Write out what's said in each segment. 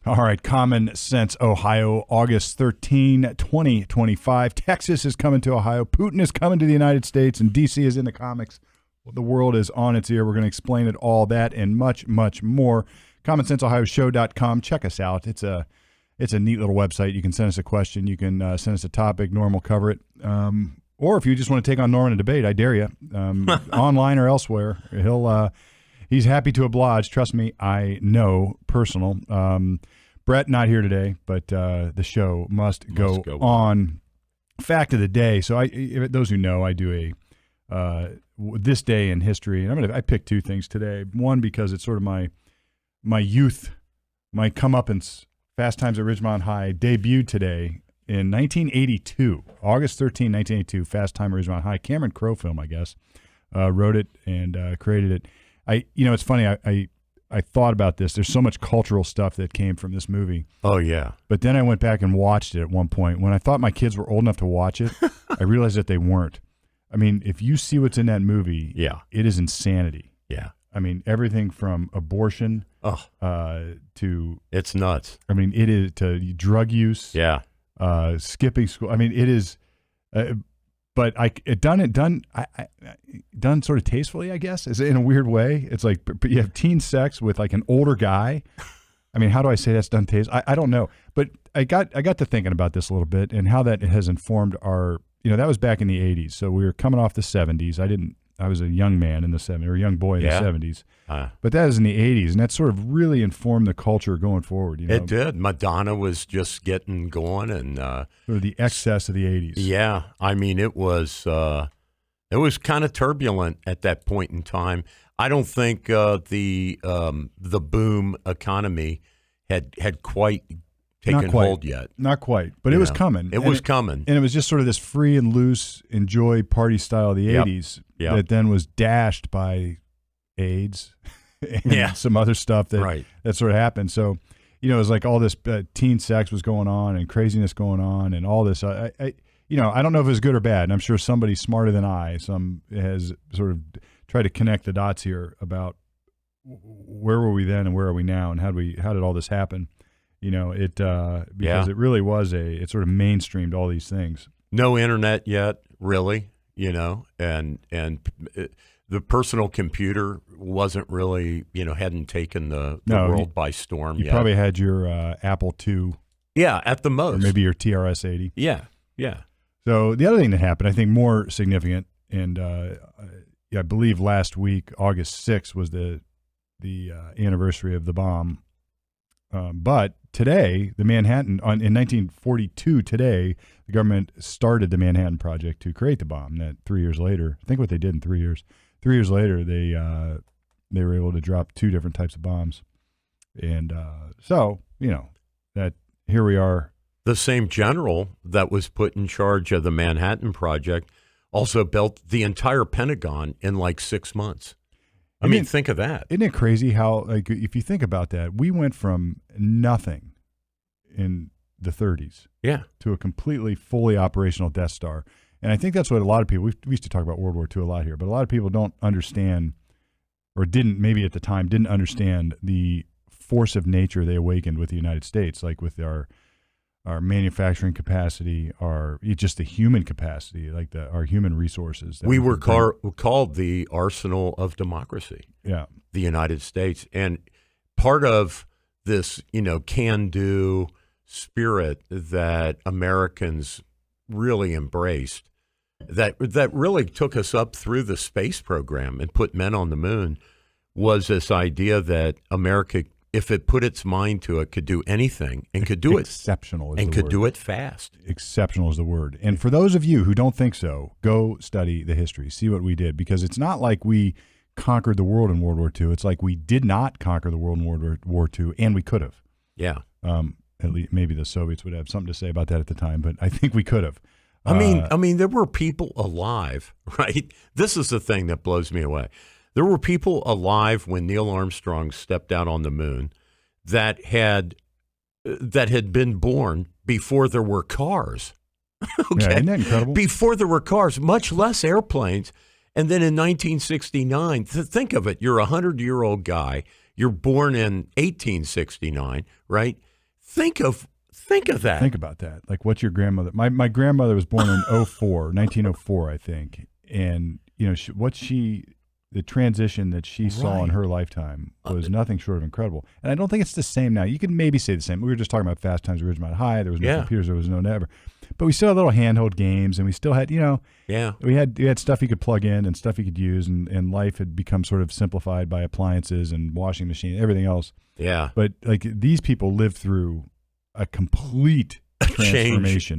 All right, Common Sense, Ohio, August 13, 2025. Texas is coming to Ohio. Putin is coming to the United States, and DC is in the comics. The world is on its ear. We're going to explain it all, that, and much, much more. CommonSenseOhioShow.com. Check us out. It's a neat little website. You can send us a question. You can send us a topic. Norm will cover it. Or if you just want to take on Norm in a debate, I dare you, online or elsewhere. He's happy to oblige. Trust me, I know. Personal. Brett not here today, but the show must go on. Fact of the day. So those who know, I do a this day in history, and I picked two things today. One, because it's sort of my youth, my comeuppance. Fast Times at Ridgemont High debuted today in 1982, August 13, 1982. Fast Time at Ridgemont High. Cameron Crowe film, I guess, wrote it and created it. It's funny. I thought about this. There's so much cultural stuff that came from this movie. Oh, yeah. But then I went back and watched it at one point. When I thought my kids were old enough to watch it, I realized that they weren't. I mean, if you see what's in that movie, it is insanity. Yeah. I mean, everything from abortion to... It's nuts. I mean, it is to drug use. Yeah. Skipping school. I mean, it is... but done sort of tastefully, I guess, is in a weird way. It's like you have teen sex with like an older guy. I mean, how do I say that's done tastefully? I don't know. But I got to thinking about this a little bit and how that has informed our... that was back in the 80s. So we were coming off the 70s. I was a young man in the 70s, or a young boy in the 70s. But that was in the 80s, and that sort of really informed the culture going forward. It did. Madonna was just getting going, and sort of the excess of the 80s. Yeah, I mean, it was kind of turbulent at that point in time. I don't think the boom economy had quite taken hold yet. Not quite, but it was coming. It was coming. And it was just sort of this free and loose, enjoy party style of the 80s that then was dashed by AIDS and some other stuff that sort of happened. So, it was like all this teen sex was going on and craziness going on and all this. I don't know if it was good or bad. And I'm sure somebody smarter than I has sort of tried to connect the dots here about where were we then and where are we now and how did all this happen? Because it really was it sort of mainstreamed all these things. No internet yet, really, and the personal computer wasn't really, hadn't taken the world by storm yet. You probably had your Apple II. Yeah, at the most. Or maybe your TRS-80. Yeah. So the other thing that happened, I think more significant, and I believe last week, August 6th, was the anniversary of the bomb. But today, in 1942, today, the government started the Manhattan Project to create the bomb. That 3 years later, I think what they did in 3 years. 3 years later, they were able to drop two different types of bombs, and so that here we are. The same general that was put in charge of the Manhattan Project also built the entire Pentagon in like 6 months. I mean, think of that. Isn't it crazy how, like, if you think about that, we went from nothing in the 30s to a completely fully operational Death Star. And I think that's what a lot of people, we used to talk about World War II a lot here, but a lot of people don't understand, or maybe at the time, didn't understand the force of nature they awakened with the United States, like with our manufacturing capacity, just the human capacity, like our human resources. We were called the arsenal of democracy. Yeah, the United States, and part of this, can-do spirit that Americans really embraced, that really took us up through the space program and put men on the moon, was this idea that America, if it put its mind to it, could do anything and could do exceptional it and could do it fast. Exceptional is the word. And for those of you who don't think so, go study the history, see what we did, because it's not like we conquered the world in World War II. It's like we did not conquer the world in World War II, and we could have. Yeah. At least maybe the Soviets would have something to say about that at the time, but I think we could have. I mean, there were people alive, right? This is the thing that blows me away. There were people alive when Neil Armstrong stepped out on the moon that had been born before there were cars. Okay? Yeah, isn't that incredible? Before there were cars, much less airplanes. And then in 1969, think of it, you're a 100-year-old guy. You're born in 1869, right? Think of that. Think about that. Like, what's your grandmother? My grandmother was born in 1904, I think. And, you know, the transition that she saw in her lifetime was nothing short of incredible. And I don't think it's the same now. You can maybe say the same. We were just talking about Fast Times at Ridgemont High. There was no computers. There was no never. But we still had little handheld games, and we still had, you know, we had stuff you could plug in and stuff you could use, and life had become sort of simplified by appliances and washing machine, everything else. Yeah. But like these people lived through a complete transformation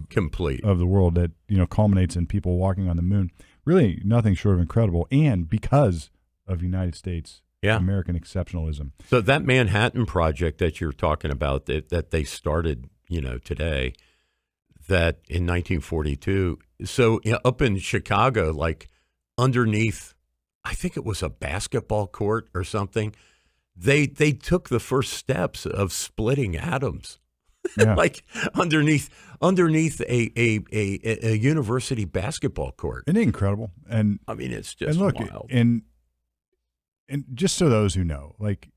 complete of the world that, you know, culminates in people walking on the moon. Really nothing short of incredible, and because of United States American exceptionalism. So that Manhattan Project that you're talking about that they started, you know, today, that in 1942. So up in Chicago, like underneath, I think it was a basketball court or something, they took the first steps of splitting atoms. Yeah. Like underneath a university basketball court. Isn't it incredible? And I mean, it's just wild. And just so those who know, like,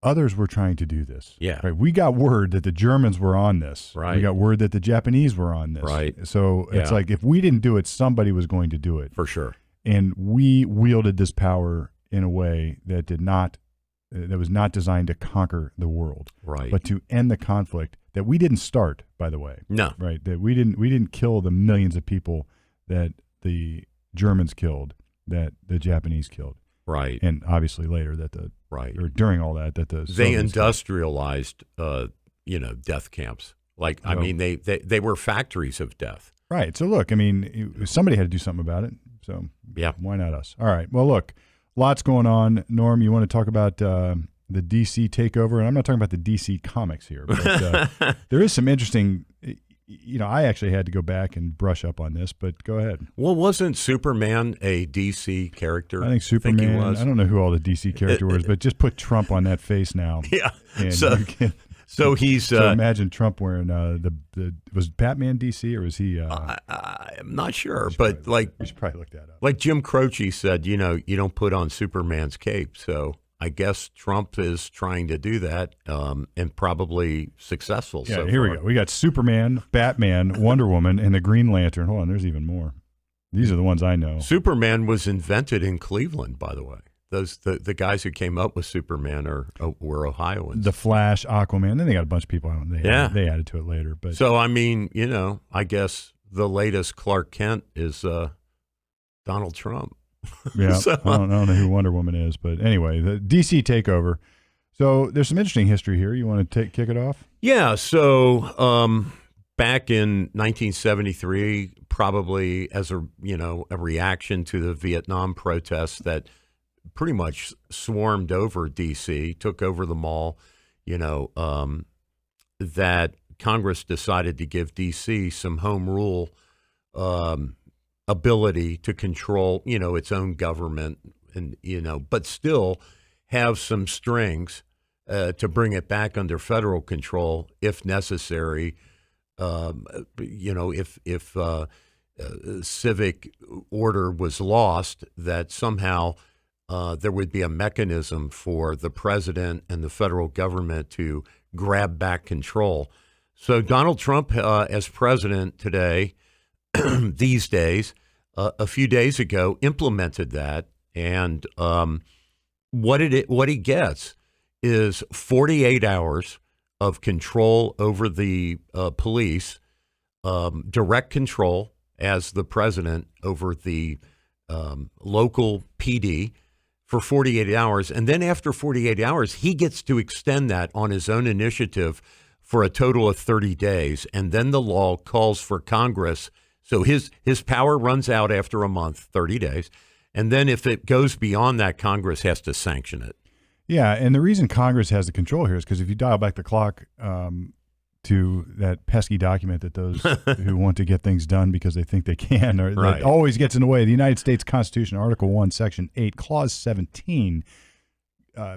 others were trying to do this. Yeah. Right. We got word that the Germans were on this. Right. We got word that the Japanese were on this. Right. So it's like, if we didn't do it, somebody was going to do it. For sure. And we wielded this power in a way that was not designed to conquer the world, right, but to end the conflict that we didn't start, by the way. No. Right. That we didn't kill the millions of people that the Germans killed, that the Japanese killed. Right. And obviously later or during all that they industrialized, death camps. Like, I mean, they were factories of death. Right. So look, I mean, somebody had to do something about it. So why not us? All right. Well, look, lots going on. Norm, you want to talk about the DC Takeover? And I'm not talking about the DC comics here, but there is some interesting, I actually had to go back and brush up on this, but go ahead. Well, wasn't Superman a DC character? I think Superman, he was. I don't know who all the DC character was, but just put Trump on that face now. Yeah. And so he's. So imagine Trump wearing was Batman DC or was he? I'm not sure, but we should probably look that up. Like Jim Croce said, you don't put on Superman's cape. So I guess Trump is trying to do that, and probably successful. Yeah, so here far. We go. We got Superman, Batman, Wonder Woman, and the Green Lantern. Hold on, there's even more. These are the ones I know. Superman was invented in Cleveland, by the way. The guys who came up with Superman were Ohioans. The Flash, Aquaman. Then they got a bunch of people. They added to it later. But so I mean, I guess the latest Clark Kent is Donald Trump. Yeah, so, I don't know who Wonder Woman is, but anyway, the DC Takeover. So there's some interesting history here. You want to kick it off? Yeah. So back in 1973, probably as a reaction to the Vietnam protests that pretty much swarmed over D.C., took over the mall, that Congress decided to give D.C. some home rule ability to control, its own government and, but still have some strings to bring it back under federal control if necessary, if civic order was lost, that somehow there would be a mechanism for the president and the federal government to grab back control. So Donald Trump, as president today, these days, a few days ago, implemented that. And what he gets is 48 hours of control over the police, direct control as the president over the local PD for 48 hours. And then after 48 hours, he gets to extend that on his own initiative for a total of 30 days. And then the law calls for Congress. So his power runs out after a month, 30 days. And then if it goes beyond that, Congress has to sanction it. Yeah, and the reason Congress has the control here is because if you dial back the clock to that pesky document that those who want to get things done because they think they can, or that always gets in the way, the United States Constitution, Article 1, Section 8, Clause 17,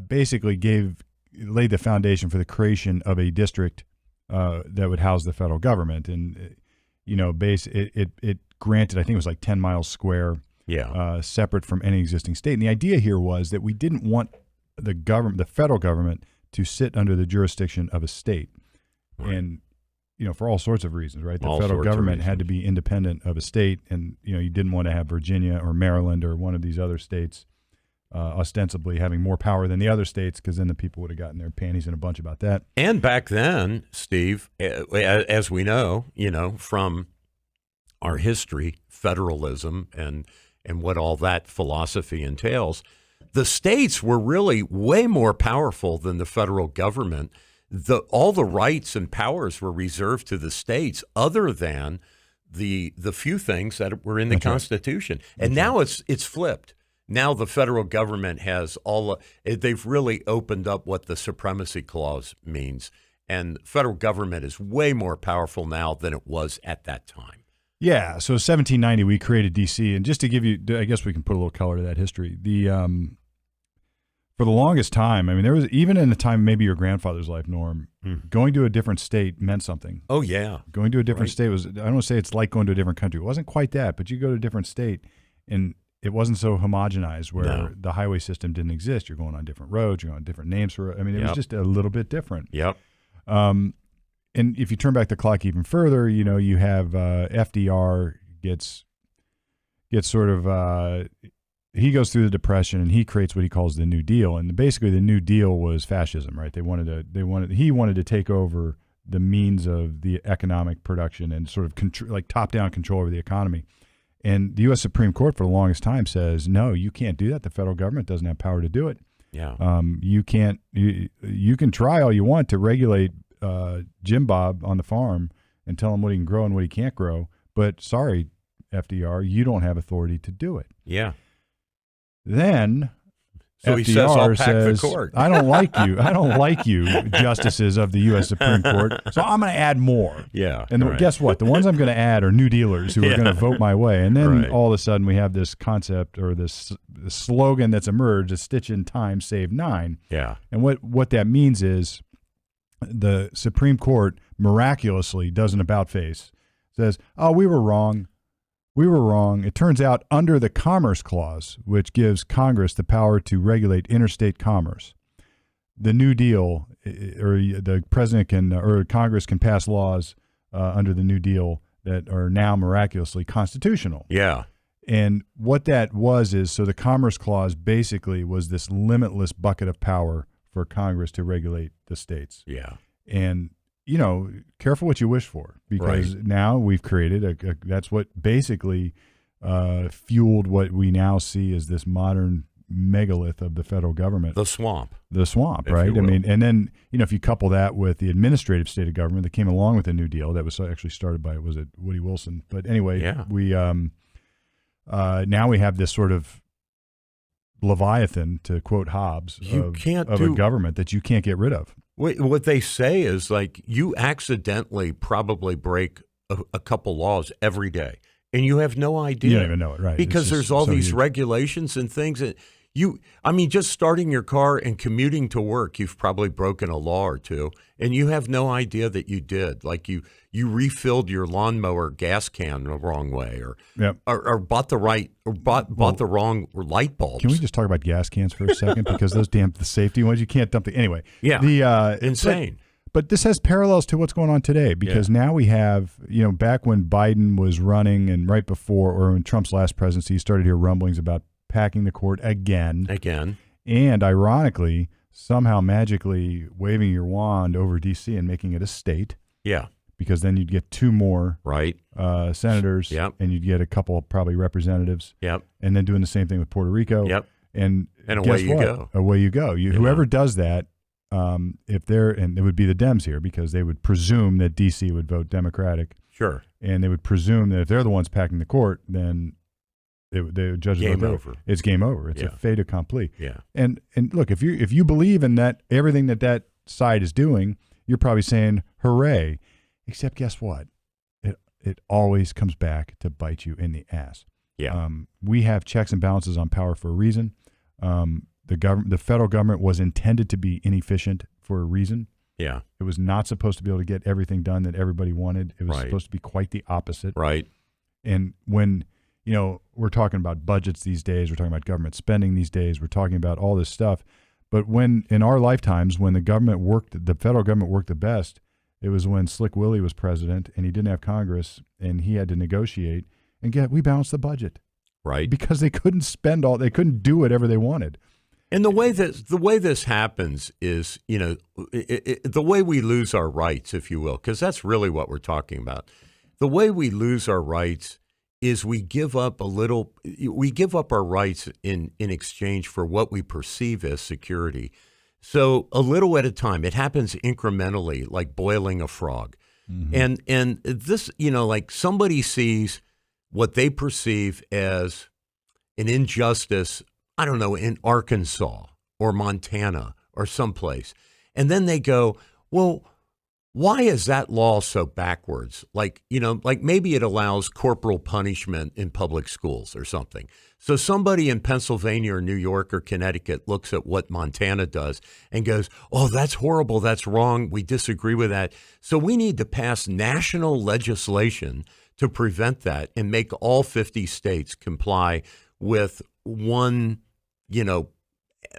basically laid the foundation for the creation of a district that would house the federal government. And, it granted, I think it was like 10 miles square, separate from any existing state. And the idea here was that we didn't want the federal government to sit under the jurisdiction of a state. Right. And, for all sorts of reasons, right? The All federal sorts of government had to reasons. be independent of a state, and, you didn't want to have Virginia or Maryland or one of these other states ostensibly having more power than the other states, because then the people would have gotten their panties in a bunch about that. And back then, Steve, as we know, from our history, federalism and what all that philosophy entails, the states were really way more powerful than the federal government. All the rights and powers were reserved to the states, other than the few things that were in the Constitution. And now it's flipped. Now the federal government has they've really opened up what the Supremacy Clause means. And the federal government is way more powerful now than it was at that time. Yeah, so 1790 we created DC, and just to give you, I guess we can put a little color to that history. For the longest time, I mean, there was, even in the time maybe your grandfather's life, Norm, going to a different state meant something. Oh yeah, going to a different state was, I don't want to say it's like going to a different country. It wasn't quite that, but you go to a different state, and it wasn't so homogenized where the highway system didn't exist. You're going on different roads, you're on different names for. I mean, it was just a little bit different. Yep. And if you turn back the clock even further, you have FDR gets sort of he goes through the Depression, and he creates what he calls the New Deal. And basically, the New Deal was fascism, right? He wanted to take over the means of the economic production and sort of like top-down control over the economy. And the U.S. Supreme Court for the longest time says, no, you can't do that. The federal government doesn't have power to do it. Yeah. You can't. You can try all you want to regulate Jim Bob on the farm and tell him what he can grow and what he can't grow. But sorry, FDR, you don't have authority to do it. Yeah. Then so FDR he says, I'll pack says, the court. I don't like you. I don't like you, justices of the U.S. Supreme Court. So I'm going to add more. Yeah. And guess what? The ones I'm going to add are New Dealers who are going to vote my way. And then all of a sudden we have this concept, or this slogan that's emerged, a stitch in time, save 9. Yeah. And what that means is the Supreme Court miraculously does an about-face, says, oh, we were wrong. We were wrong. It turns out under the Commerce Clause, which gives Congress the power to regulate interstate commerce, the New Deal, or the president can, or Congress can pass laws under the New Deal that are now miraculously constitutional. Yeah. And what that was is, so the Commerce Clause basically was this limitless bucket of power for Congress to regulate the states. Yeah. And careful what you wish for, because now we've created that's what basically fueled what we now see as this modern megalith of the federal government. The swamp, right? I mean, and then, if you couple that with the administrative state of government that came along with the New Deal, that was actually started by, was it Woody Wilson? But anyway, we now we have this sort of Leviathan, to quote Hobbes, of a government that you can't get rid of. What they say is, like, you accidentally probably break a couple laws every day, and you have no idea. You don't even know it, right? Because there's all these regulations and things that just starting your car and commuting to work, you've probably broken a law or two, and you have no idea that you did. Like you refilled your lawnmower gas can the wrong way, or bought the wrong light bulbs. Can we just talk about gas cans for a second? Because those the safety ones, you can't dump anyway. Yeah, insane. But this has parallels to what's going on today, because now we have, back when Biden was running, and right before, or in Trump's last presidency, you started to hear rumblings about packing the court again. And ironically, somehow magically waving your wand over D.C. and making it a state. Yeah. Because then you'd get 2 more senators, and you'd get a couple probably representatives. Yep. And then doing the same thing with Puerto Rico. Yep. And away you go. Away you go. Whoever does that, if they're, and it would be the Dems here, because they would presume that D.C. would vote Democratic. Sure. And they would presume that if they're the ones packing the court, then the judges game over. It's game over. It's a fait accompli. Yeah. And look, if you believe in that, everything that side is doing, you're probably saying hooray. Except guess what? It always comes back to bite you in the ass. Yeah. We have checks and balances on power for a reason. The federal government was intended to be inefficient for a reason. Yeah. It was not supposed to be able to get everything done that everybody wanted. It was supposed to be quite the opposite. Right. And when we're talking about budgets these days, we're talking about government spending these days, we're talking about all this stuff, But when in our lifetimes, when the federal government worked the best, it was when Slick Willie was president and he didn't have Congress and he had to negotiate. And we balanced the budget, right? Because they couldn't they couldn't do whatever they wanted. And the way this happens is, the way we lose our rights, if you will, because that's really what we're talking about. The way we lose our rights is we give up our rights in exchange for what we perceive as security. So a little at a time, it happens incrementally, like boiling a frog. Mm-hmm. And this, like somebody sees what they perceive as an injustice, I don't know, in Arkansas or Montana or someplace. And then they go, well, why is that law so backwards? Like maybe it allows corporal punishment in public schools or something. So somebody in Pennsylvania or New York or Connecticut looks at what Montana does and goes, oh, that's horrible. That's wrong. We disagree with that. So we need to pass national legislation to prevent that and make all 50 states comply with one,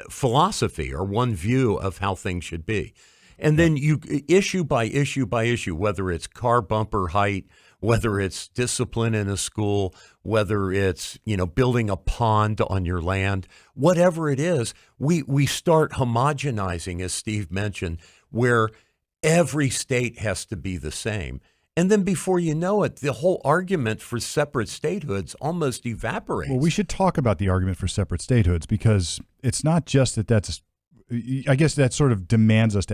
philosophy or one view of how things should be. And then you issue by issue by issue, whether it's car bumper height, whether it's discipline in a school, whether it's, building a pond on your land, whatever it is, we start homogenizing, as Steve mentioned, where every state has to be the same. And then before you know it, the whole argument for separate statehoods almost evaporates. Well, we should talk about the argument for separate statehoods because it's not just that's I guess that sort of demands us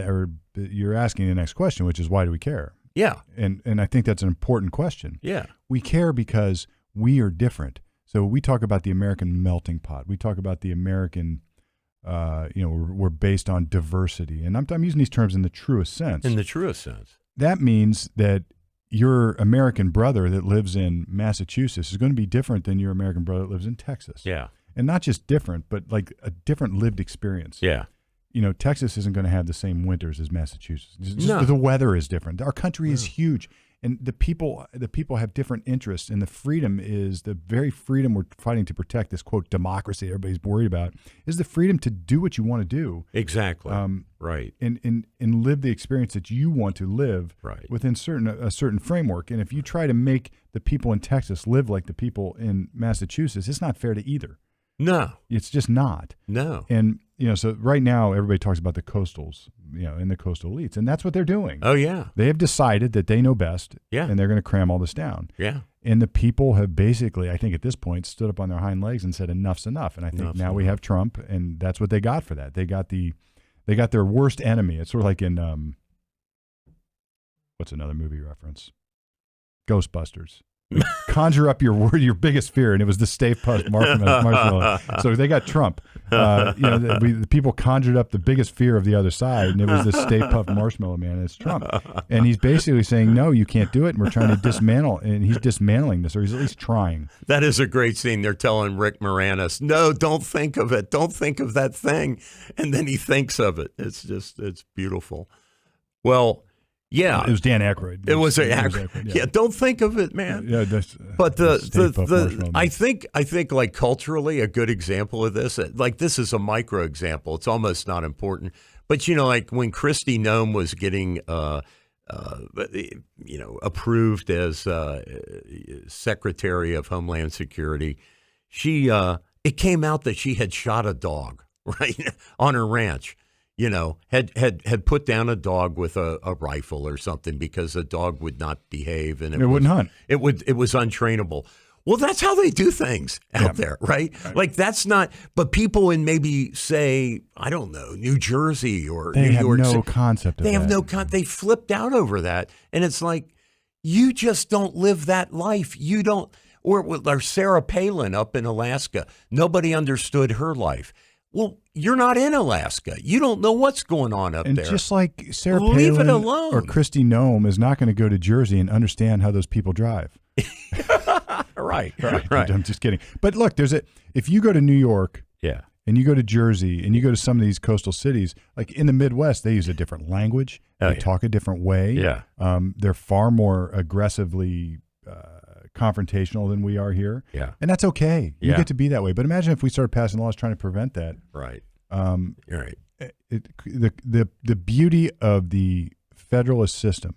you're asking the next question, which is why do we care? Yeah. And I think that's an important question. Yeah. We care because we are different. So we talk about the American melting pot. We talk about the American, we're based on diversity. And I'm using these terms in the truest sense. In the truest sense. That means that your American brother that lives in Massachusetts is going to be different than your American brother that lives in Texas. Yeah. And not just different, but like a different lived experience. Yeah. Texas isn't going to have the same winters as Massachusetts. No. The weather is different. Our country is huge, and the people have different interests. And the freedom is the very freedom we're fighting to protect. This quote democracy everybody's worried about is the freedom to do what you want to do. Exactly. Right. And live the experience that you want to live. Right. Within a certain framework. And if you try to make the people in Texas live like the people in Massachusetts, it's not fair to either. No, it's just not. No. And, so right now everybody talks about the coastals, and the coastal elites, and that's what they're doing. Oh, yeah. They have decided that they know best. Yeah. And they're going to cram all this down. Yeah. And the people have basically, I think at this point, stood up on their hind legs and said enough's enough. And I think now we have Trump, and that's what they got for that. They got their worst enemy. It's sort of like in, what's another movie reference? Ghostbusters. Conjure up your biggest fear, and it was the Stay Puft Marshmallow. So they got Trump. The people conjured up the biggest fear of the other side, and it was the Stay Puft Marshmallow Man. And it's Trump, and he's basically saying, "No, you can't do it," and we're trying to dismantle. And he's dismantling this, or he's at least trying. That is a great scene. They're telling Rick Moranis, "No, don't think of it. Don't think of that thing," and then he thinks of it. It's beautiful. Well. Yeah, it was Dan Aykroyd. It was Aykroyd. Yeah, don't think of it, man. Yeah, but I think like culturally a good example of this, like this is a micro example. It's almost not important, but like when Kristi Noem was getting approved as Secretary of Homeland Security, it came out that she had shot a dog right on her ranch. Had put down a dog with a rifle or something because the dog would not behave and it wouldn't hunt. It was untrainable. Well, that's how they do things out there, right? Like that's not. But people in maybe say I don't know New Jersey or New York, they have no concept of that. They have no They flipped out over that, and it's like you just don't live that life. You don't. Or Sarah Palin up in Alaska. Nobody understood her life. Well, you're not in Alaska. You don't know what's going on up there. And just like Sarah Leave Palin it alone. or Kristi Noem is not going to go to Jersey and understand how those people drive. Right. I'm just kidding. But look, if you go to New York, yeah, and you go to Jersey and you go to some of these coastal cities, like in the Midwest, they use a different language. They talk a different way. Yeah. They're far more aggressively confrontational than we are here. Yeah. And that's okay. You get to be that way. But imagine if we started passing laws trying to prevent that. Right. You're right. The beauty of the federalist system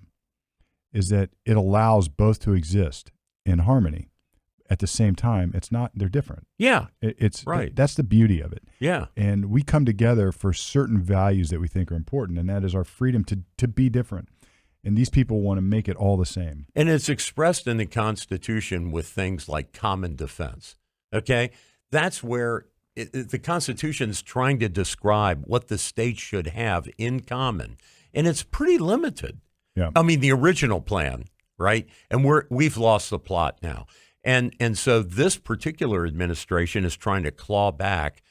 is that it allows both to exist in harmony. At the same time, they're different. Yeah. It's right. That's the beauty of it. Yeah. And we come together for certain values that we think are important, and that is our freedom to be different. And these people want to make it all the same. And it's expressed in the Constitution with things like common defense. Okay? That's where the Constitution is trying to describe what the states should have in common. And it's pretty limited. Yeah. I mean, the original plan, right? And we've lost the plot now. And so this particular administration is trying to claw back.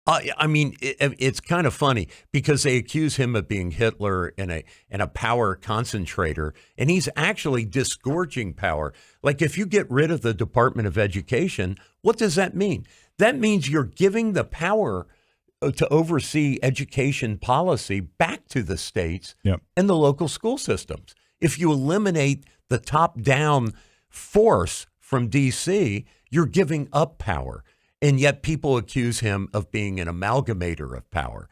I mean, it's kind of funny because they accuse him of being Hitler and a power concentrator, and he's actually disgorging power. Like if you get rid of the Department of Education, what does that mean? That means you're giving the power to oversee education policy back to the states and the local school systems. If you eliminate the top-down force from D.C., you're giving up power. And yet people accuse him of being an amalgamator of power.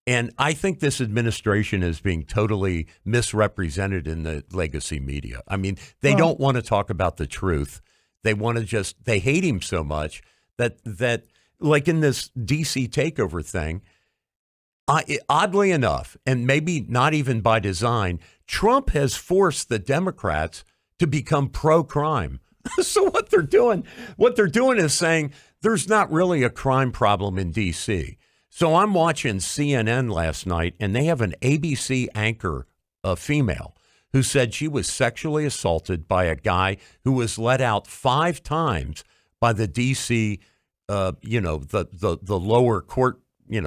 And I think this administration is being totally misrepresented in the legacy media. I mean, they don't want to talk about the truth. They want to they hate him so much that like in this DC Takeover thing, oddly enough, and maybe not even by design, Trump has forced the Democrats to become pro-crime. So what they're doing is saying there's not really a crime problem in D.C. So I'm watching CNN last night, and they have an ABC anchor, a female, who said she was sexually assaulted by a guy who was let out 5 times by the D.C., the lower court,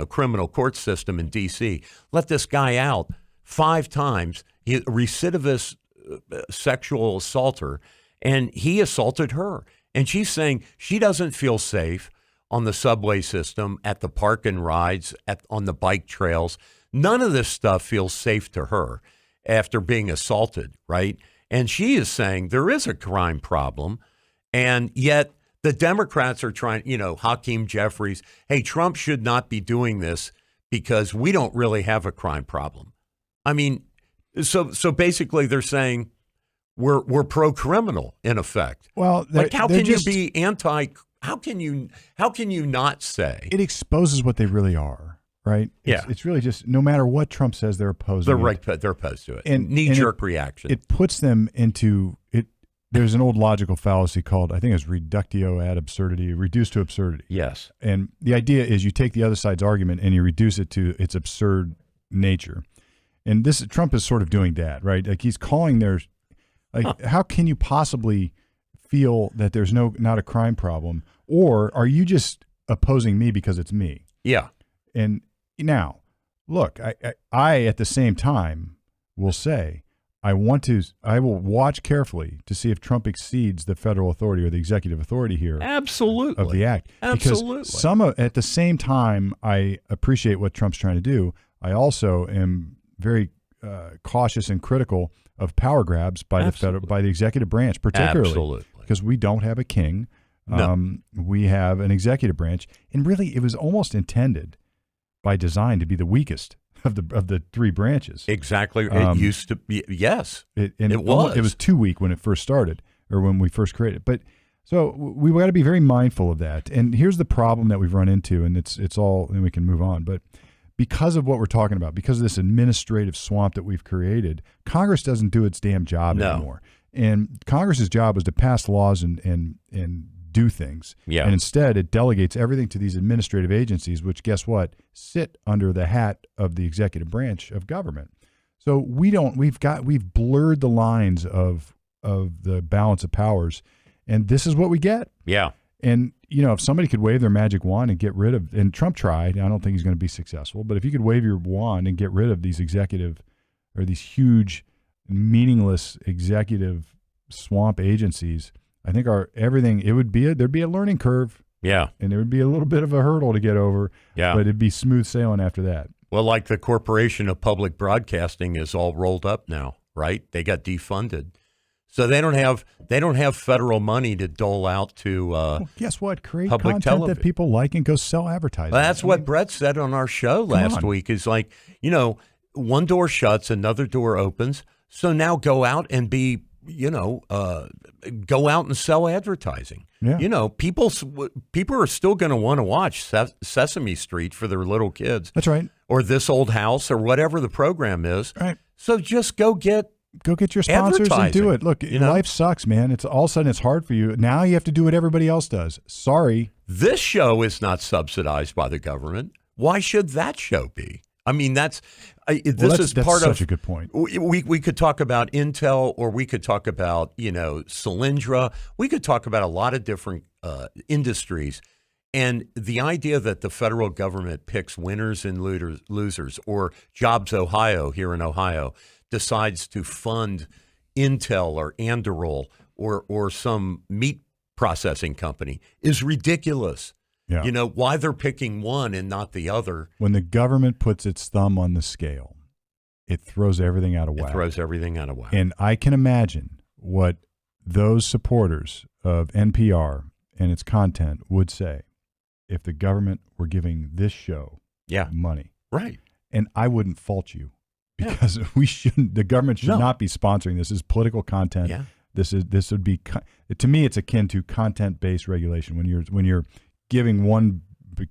criminal court system in D.C. Let this guy out 5 times, recidivist sexual assaulter, and he assaulted her. And she's saying she doesn't feel safe on the subway system, at the park and rides, on the bike trails. None of this stuff feels safe to her after being assaulted, right? And she is saying there is a crime problem, and yet the Democrats are trying, Hakeem Jeffries, hey, Trump should not be doing this because we don't really have a crime problem. I mean, so basically they're saying, We're pro-criminal in effect. Well, how can you be anti? How can you not say it exposes what they really are, right? It's really just no matter what Trump says, they're opposed. They're opposed to it. And knee-jerk reaction. It puts them into it. There's an old logical fallacy called, I think it's reductio ad absurdity, reduced to absurdity. Yes. And the idea is you take the other side's argument and you reduce it to its absurd nature. And Trump is sort of doing that, right? Like he's calling how can you possibly feel that there's not a crime problem? Or are you just opposing me because it's me? Yeah. And now, look, I at the same time will say, I will watch carefully to see if Trump exceeds the federal authority or the executive authority here. Absolutely. Of the act. Absolutely. Because at the same time, I appreciate what Trump's trying to do. I also am very cautious and critical of power grabs by the executive branch, particularly because we don't have a king. No. We have an executive branch, and really, it was almost intended by design to be the weakest of the 3 branches. Exactly. It used to be. Yes, it was. It was too weak when it first started, or when we first created it. But so we've got to be very mindful of that. And here's the problem that we've run into, and it's all, and we can move on, but. Because of what we're talking about, because of this administrative swamp that we've created, Congress doesn't do its damn job anymore. And Congress's job was to pass laws and do things. Yeah. And instead, it delegates everything to these administrative agencies, which, guess what, sit under the hat of the executive branch of government. So we've blurred the lines of the balance of powers, and this is what we get. Yeah. And, if somebody could wave their magic wand and get rid of, and Trump tried, I don't think he's going to be successful, but if you could wave your wand and get rid of these these huge, meaningless executive swamp agencies, I think there'd be a learning curve. Yeah. And there would be a little bit of a hurdle to get over. Yeah. But it'd be smooth sailing after that. Well, like the Corporation of Public Broadcasting is all rolled up now, right? They got defunded. So they don't have federal money to dole out to Well, guess what? Create public content television. that people like and go sell advertising. Well, that's what Brett said on our show last week. Is like, one door shuts, another door opens. So now go out and be, go out and sell advertising. Yeah. People are still going to want to watch Sesame Street for their little kids. That's right. Or This Old House or whatever the program is. Right. So just go get your sponsors and do it. Look, life sucks, man. It's all of a sudden it's hard for you. Now you have to do what everybody else does. Sorry. This show is not subsidized by the government. Why should that show be? I mean, that's such a good point. We could talk about Intel, or we could talk about, Solyndra. We could talk about a lot of different industries. And the idea that the federal government picks winners and losers, or Jobs Ohio here in Ohio decides to fund Intel or Anduril or some meat processing company is ridiculous. Yeah. Why they're picking one and not the other. When the government puts its thumb on the scale, it throws everything out of whack. And I can imagine what those supporters of NPR and its content would say if the government were giving this show money. Right. And I wouldn't fault you because the government should not be sponsoring this. This is political content. Yeah. This would be, to me, it's akin to content-based regulation. When you're giving one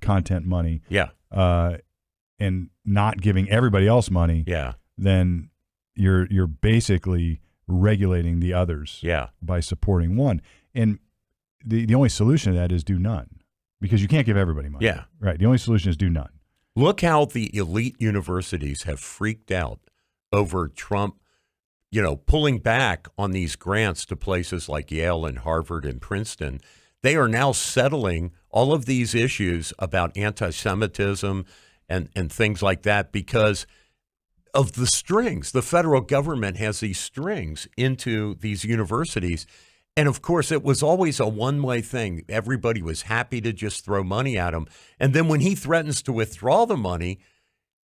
content money and not giving everybody else money, then you're basically regulating the others by supporting one. And the only solution to that is do none, because you can't give everybody money. Yeah. Right. The only solution is do none. Look how the elite universities have freaked out over Trump, pulling back on these grants to places like Yale and Harvard and Princeton. They are now settling all of these issues about anti-Semitism and things like that because of the strings. The federal government has these strings into these universities. And, of course, it was always a one-way thing. Everybody was happy to just throw money at him. And then when he threatens to withdraw the money,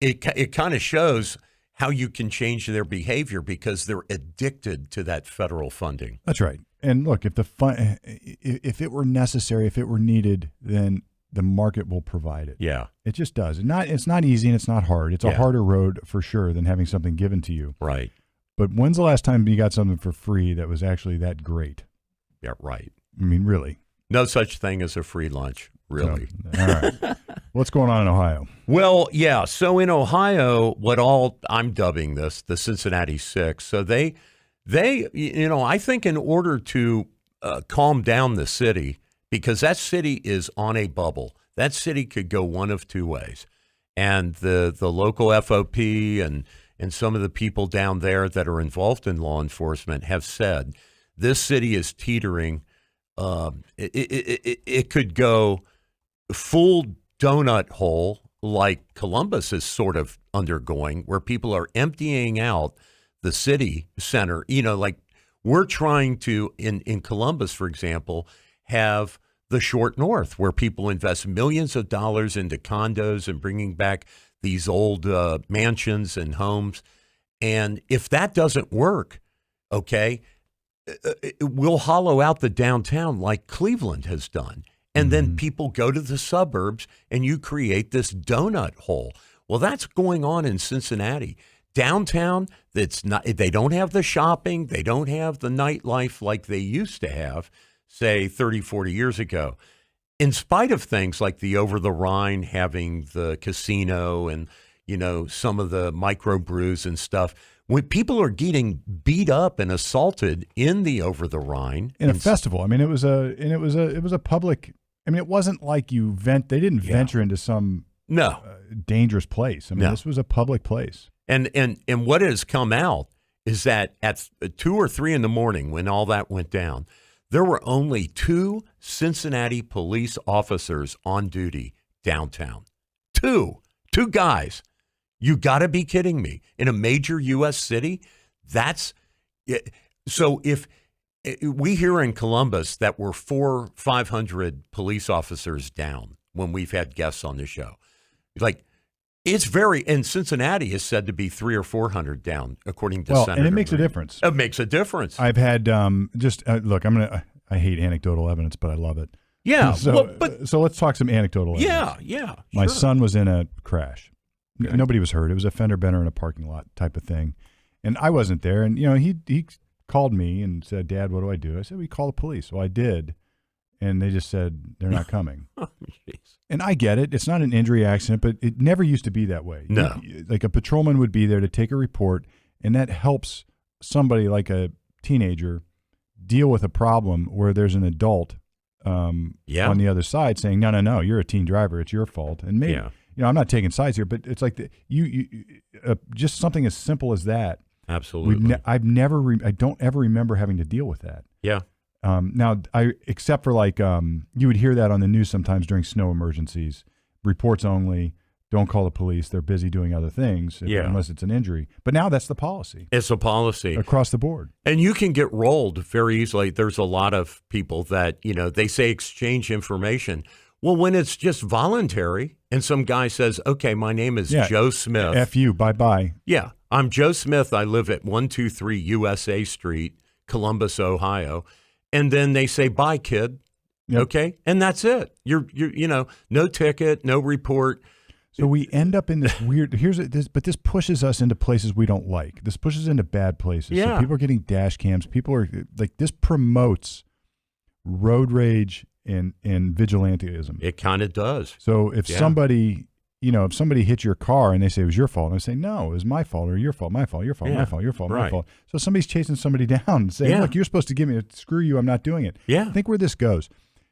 it kind of shows how you can change their behavior because they're addicted to that federal funding. That's right. And look, if it were necessary, if it were needed, then the market will provide it. Yeah. It just does. It's not easy and it's not hard. It's a harder road for sure than having something given to you. Right. But when's the last time you got something for free that was actually that great? Yeah, right. I mean, really. No such thing as a free lunch, really. So, all right. What's going on in Ohio? Well, yeah. So in Ohio, I'm dubbing this the Cincinnati Six. So they, I think in order to calm down the city, because that city is on a bubble, that city could go one of two ways. And the local FOP and some of the people down there that are involved in law enforcement have said this city is teetering. It could go full donut hole like Columbus is sort of undergoing, where people are emptying out the city center. Like we're trying to, in Columbus, for example, have the short north, where people invest millions of dollars into condos and bringing back these old mansions and homes. And if that doesn't work, we'll hollow out the downtown like Cleveland has done. And then people go to the suburbs and you create this donut hole. Well, that's going on in Cincinnati. Downtown, they don't have the shopping. They don't have the nightlife like they used to have, say, 30, 40 years ago. In spite of things like the Over the Rhine having the casino and, some of the microbrews and stuff, when people are getting beat up and assaulted in the Over the Rhine in a festival. I mean, it was a public. I mean, it wasn't like they didn't venture into some dangerous place. I mean, this was a public place. And what has come out is that at 2 or 3 in the morning, when all that went down, there were only 2 Cincinnati police officers on duty downtown. 2 guys. You got to be kidding me. In a major U.S. city, so if we hear in Columbus that we're 400-500 police officers down when we've had guests on the show, like It's very, and Cincinnati is said to be 300 or 400 down, according to Senator. And it makes a Reid. difference. It makes a difference. I've had look. I hate anecdotal evidence, but I love it. Yeah. So let's talk some anecdotal evidence. Yeah. My sure. son was in a crash. Okay. Nobody was hurt. It was a fender bender in a parking lot type of thing, and I wasn't there. And he called me and said, "Dad, what do I do?" I said, "We call the police." Well, I did, and they just said they're not coming. Oh, jeez. And I get it. It's not an injury accident, but it never used to be that way. No. Like a patrolman would be there to take a report, and that helps somebody like a teenager deal with a problem where there's an adult on the other side saying, no, you're a teen driver. It's your fault. And maybe, I'm not taking sides here, but it's like just something as simple as that. Absolutely. I don't ever remember having to deal with that. Yeah. Now, except for you would hear that on the news sometimes during snow emergencies, reports only, don't call the police. They're busy doing other things unless it's an injury. But now that's the policy. It's a policy. Across the board. And you can get rolled very easily. There's a lot of people that, they say exchange information. Well, when it's just voluntary and some guy says, okay, my name is Joe Smith. F you, bye-bye. Yeah, I'm Joe Smith. I live at 123 USA Street, Columbus, Ohio. And then they say, bye, kid. Yep. Okay? And that's it. You're no ticket, no report. So we end up in this weird. But this pushes us into places we don't like. This pushes into bad places. Yeah. So people are getting dash cams. People are this promotes road rage and vigilantism. It kind of does. So if somebody hits your car and they say it was your fault, and I say no, it was my fault or your fault, my fault, your fault, my fault, your fault, my fault. So somebody's chasing somebody down and saying, look, you're supposed to give me screw you. I'm not doing it. Yeah. Think where this goes.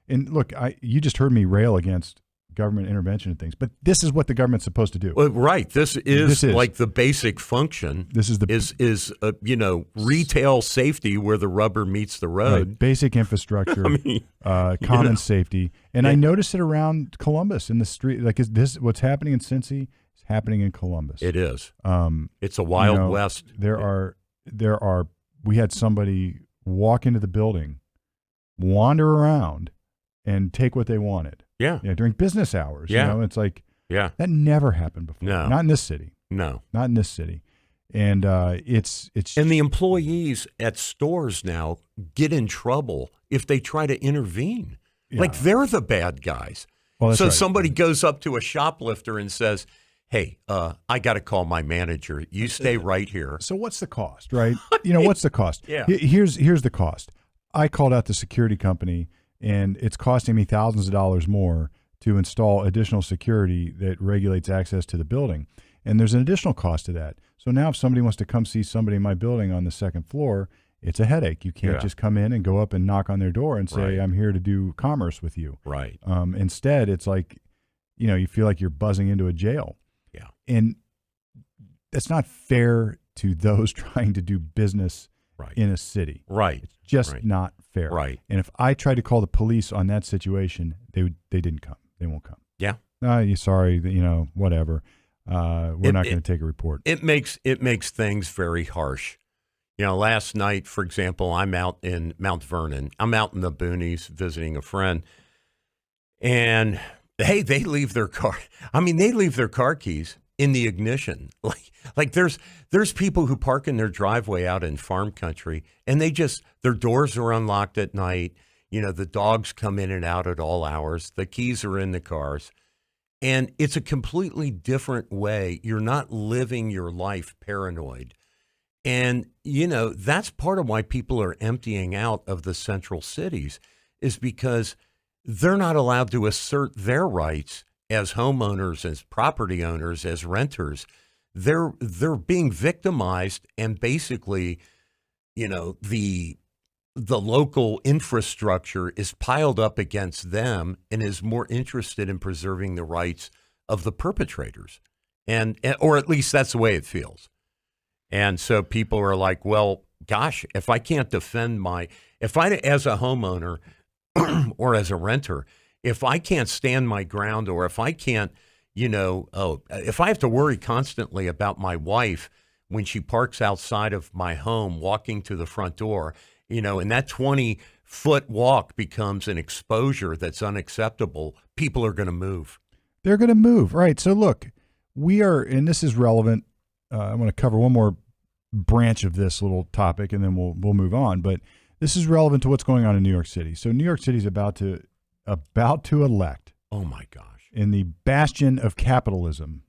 And look, you just heard me rail against government intervention and things, but this is what the government's supposed to do. Well, right. This is like the basic function. This is retail safety where the rubber meets the road. Right. Basic infrastructure, common safety. And I notice it around Columbus in the street. Like, is this what's happening in Cincy? It's happening in Columbus. It is. It's a wild west. We had somebody walk into the building, wander around, and take what they wanted. Yeah. During business hours. Yeah. It's like, that never happened before. No. Not in this city. No. Not in this city. And it's and the employees at stores now get in trouble if they try to intervene. Yeah. Like they're the bad guys. Well, that's so right. Somebody goes up to a shoplifter and says, hey, I got to call my manager. You stay right here. So what's the cost, right? What's the cost? Yeah. Here's the cost. I called out the security company, and it's costing me thousands of dollars more to install additional security that regulates access to the building. And there's an additional cost to that. So now if somebody wants to come see somebody in my building on the second floor, it's a headache. You can't just come in and go up and knock on their door and say, I'm here to do commerce with you. Right. Instead, it's like, you feel like you're buzzing into a jail. Yeah. And that's not fair to those trying to do business in a city. Right. It's just not fair. Right. And if I tried to call the police on that situation, they didn't come. They won't come. Yeah. You're sorry, whatever. We're not going to take a report. It makes things very harsh. Last night, for example, I'm out in Mount Vernon. I'm out in the boonies visiting a friend. And hey, they leave their car. They leave their car keys in the ignition. Like there's people who park in their driveway out in farm country, and their doors are unlocked at night. The dogs come in and out at all hours. The keys are in the cars. And it's a completely different way. You're not living your life paranoid. And, that's part of why people are emptying out of the central cities, is because they're not allowed to assert their rights as homeowners, as property owners, as renters. They're being victimized, and basically, the local infrastructure is piled up against them and is more interested in preserving the rights of the perpetrators, or at least that's the way it feels. And so people are like, well, gosh, if I can't defend as a homeowner or as a renter, if I can't stand my ground, or if I can't, if I have to worry constantly about my wife when she parks outside of my home, walking to the front door, and that 20-foot walk becomes an exposure that's unacceptable, people are going to move. They're going to move. Right. So look, we are, and this is relevant. I'm going to cover one more branch of this little topic, and then we'll move on. But this is relevant to what's going on in New York City. So New York City is about to elect. Oh my gosh! In the bastion of capitalism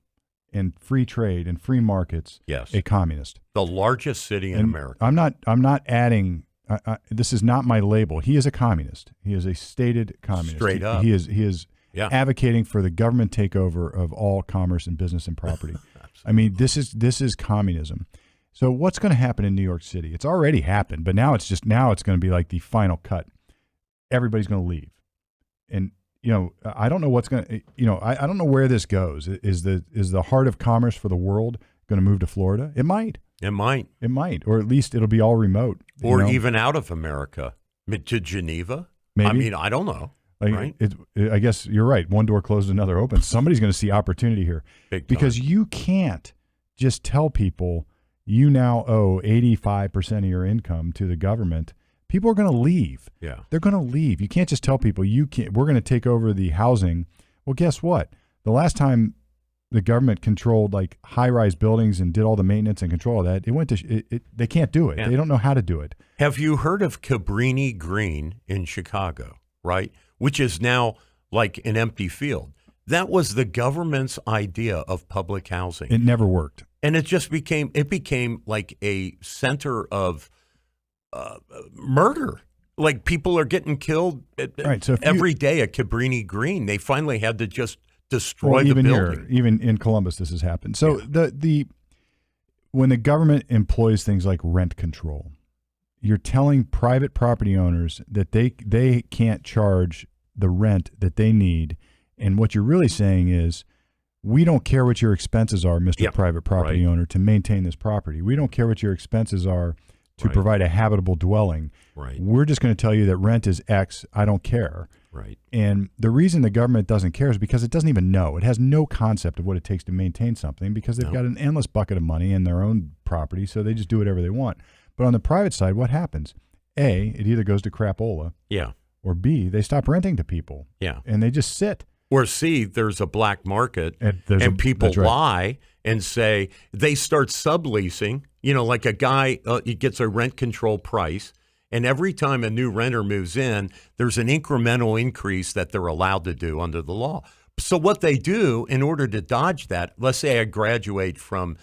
and free trade and free markets, yes, a communist, the largest city in America. I'm not adding. This is not my label. He is a communist. He is a stated communist. Straight up. He is advocating for the government takeover of all commerce and business and property. I mean, this is communism. So what's going to happen in New York City? It's already happened, but now it's going to be like the final cut. Everybody's going to leave, and I don't know what's going to. I don't know where this goes. Is the heart of commerce for the world going to move to Florida? It might. It might, or at least it'll be all remote, or even out of America to Geneva. Maybe. I mean, I don't know. Right? I guess you're right. One door closed, another open. Somebody's going to see opportunity here, because you can't just tell people you now owe 85% of your income to the government. People are going to leave. Yeah, they're going to leave. You can't just tell people we're going to take over the housing. Well, guess what? The last time the government controlled like high-rise buildings and did all the maintenance and control of that, it went to they can't do it. Yeah. They don't know how to do it. Have you heard of Cabrini Green in Chicago, right? Which is now like an empty field. That was the government's idea of public housing. It never worked. And it just became like a center of murder. Like people are getting killed every day at Cabrini Green. They finally had to just destroy the building. Even in Columbus, this has happened. So when the government employs things like rent control, you're telling private property owners that they can't charge the rent that they need, and what you're really saying is, we don't care what your expenses are, Mr. Private Property Owner, to maintain this property. We don't care what your expenses are to provide a habitable dwelling. Right. We're just going to tell you that rent is X. I don't care. Right. And the reason the government doesn't care is because it doesn't even know. It has no concept of what it takes to maintain something, because they've got an endless bucket of money in their own property, so they just do whatever they want. But on the private side, what happens? A, it either goes to crapola. Yeah. Or B, they stop renting to people. Yeah. And they just sit. Or C, there's a black market and people lie and say they start subleasing. Like a guy, he gets a rent control price. And every time a new renter moves in, there's an incremental increase that they're allowed to do under the law. So what they do in order to dodge that, let's say I graduate from,